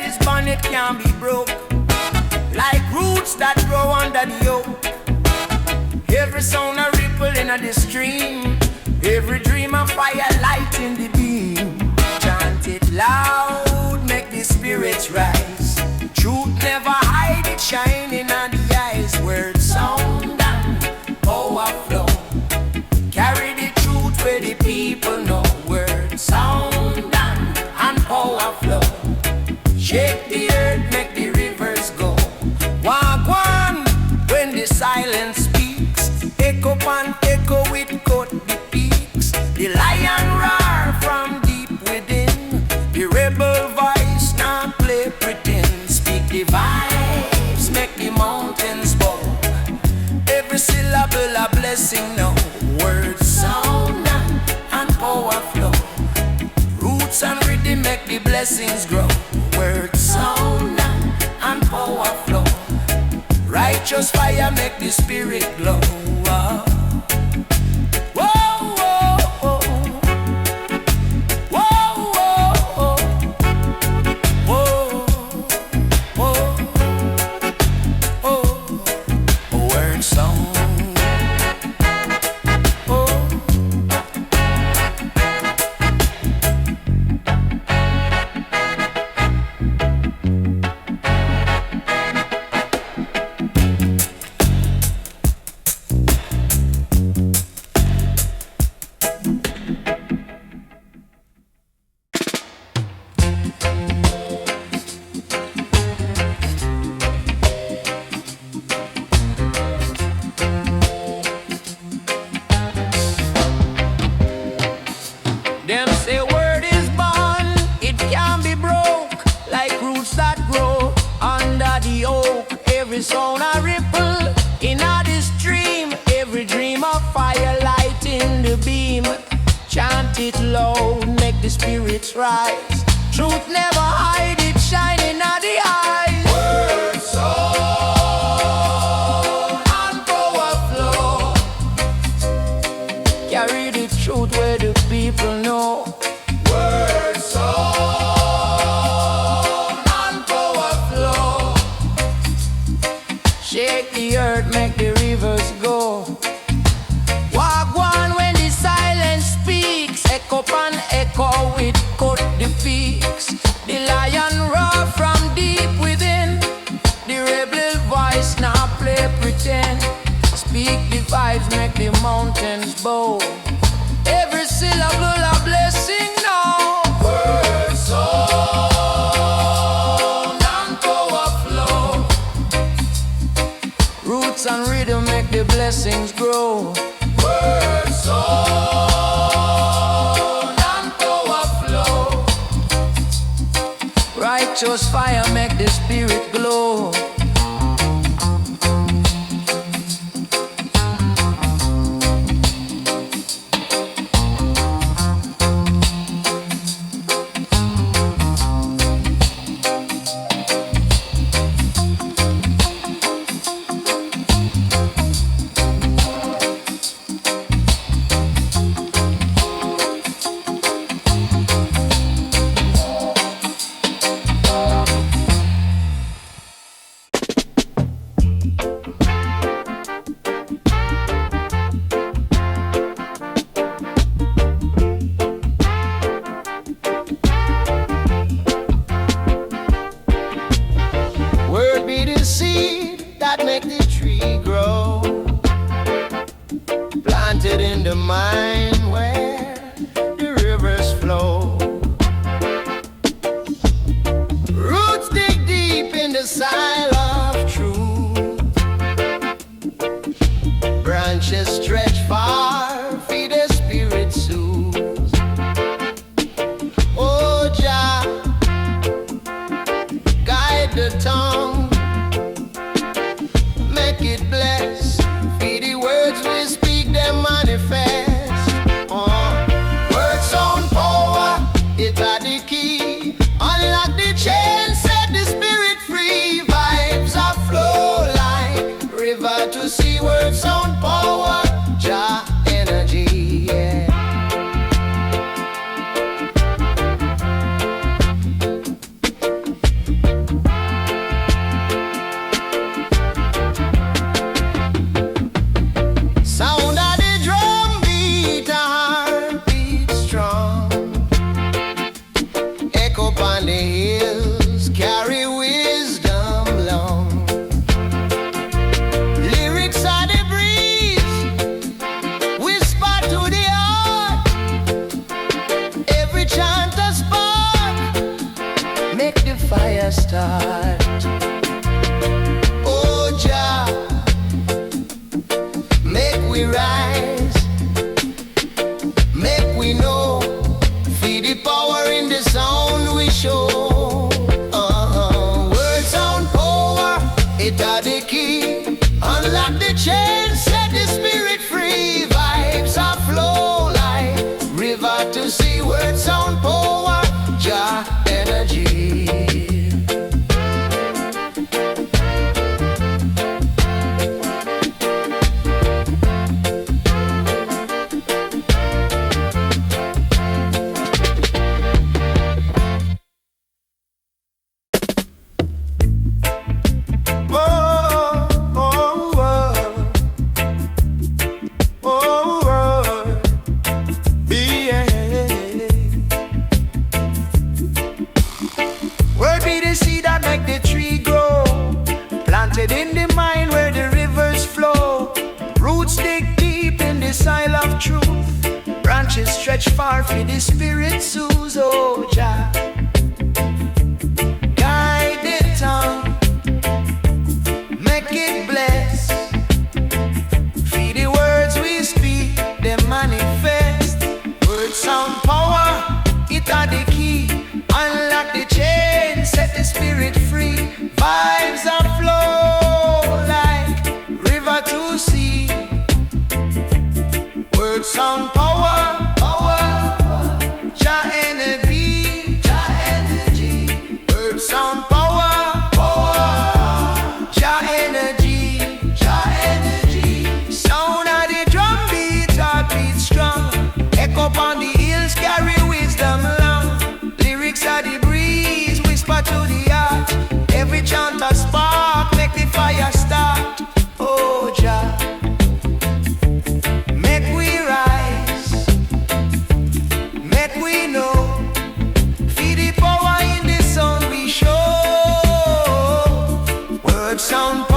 is born, it can't be broke. Like roots that grow under the yoke. Every sound a ripple in the stream. Every dream a fire light in the beam. Chant it loud, make the spirits rise. Truth never hide, it shining on the eyes. Word sound and power flow. Carry the truth where the people know. Word sound and power flow. Shake the earth, make the rivers go. Wagwan, when the silence speaks. Echo pan echo, it cut the peaks. The lion roar from deep within. The rebel voice now play pretend. Speak the vibes, make the mountains bow. Every syllable a blessing now. Word sound and power flow. Roots and rhythm make the blessings grow. Word sound and power flow. Righteous fire make the spirit glow. Whoa, whoa, whoa. Whoa, whoa, whoa. Whoa, whoa. Word sound. Them say word is born, it can't be broke. Like roots that grow under the oak. Every sound a ripple in the stream. Every dream of fire light in the beam. Chant it loud, make the spirits rise. Truth never hide, it shining at the eyes. Word sound and power flow. Carry the truth where the people know. Word sound and power flow. Shake the earth, make the rivers go. Wagwan when the silence speaks. Echo pan echo, it cut the peaks. The lion roar from deep within. The rebel voice now play pretend. Speak the vibes, make the mountains bow. Every syllable a blessing now. Word sound and power flow. Roots and rhythm make the blessings grow. Word sound and power flow. Righteous fire make the spirit glow. Word be the seed that make the tree grow. Planted in the mind where the rivers flow. Roots dig deep in the soil of truth. Branches stretch far, feed the spirit soothe. Oh Jah, guide the tongue, make it bless. Feed the words we speak, them manifest. Word sound power, it are the key. Unlock the chain, set the spirit free. Vibe fire start. Oh Jah, make we rise, make we know, feel the power in the sound we show. Word sound power, it are the key. Unlock the chain, set the spirit free. Vibes are flow like river to sea. Word sound power, Jah energy. In the mind where the rivers flow, roots dig deep in the soil of truth, branches stretch far for the spirit soothes. Oh Jah, guide the tongue, make it bless, feed the words we speak, they manifest. Word sound power, it are the key. Unlock the chain, set the spirit free. Vibes are flow like river to sea. Word sound power, power, Jah energy, Jah energy. Word sound power, power, Jah energy, Jah energy. Sound of the drum beat, heart beat strong. Echo upon the hills, carry wisdom long. Lyrics are the breeze, whisper to the heart. Every chant a spark, make the fire start. Oh Jah, make we rise, make we know, feel the power in the sound we show. Word sound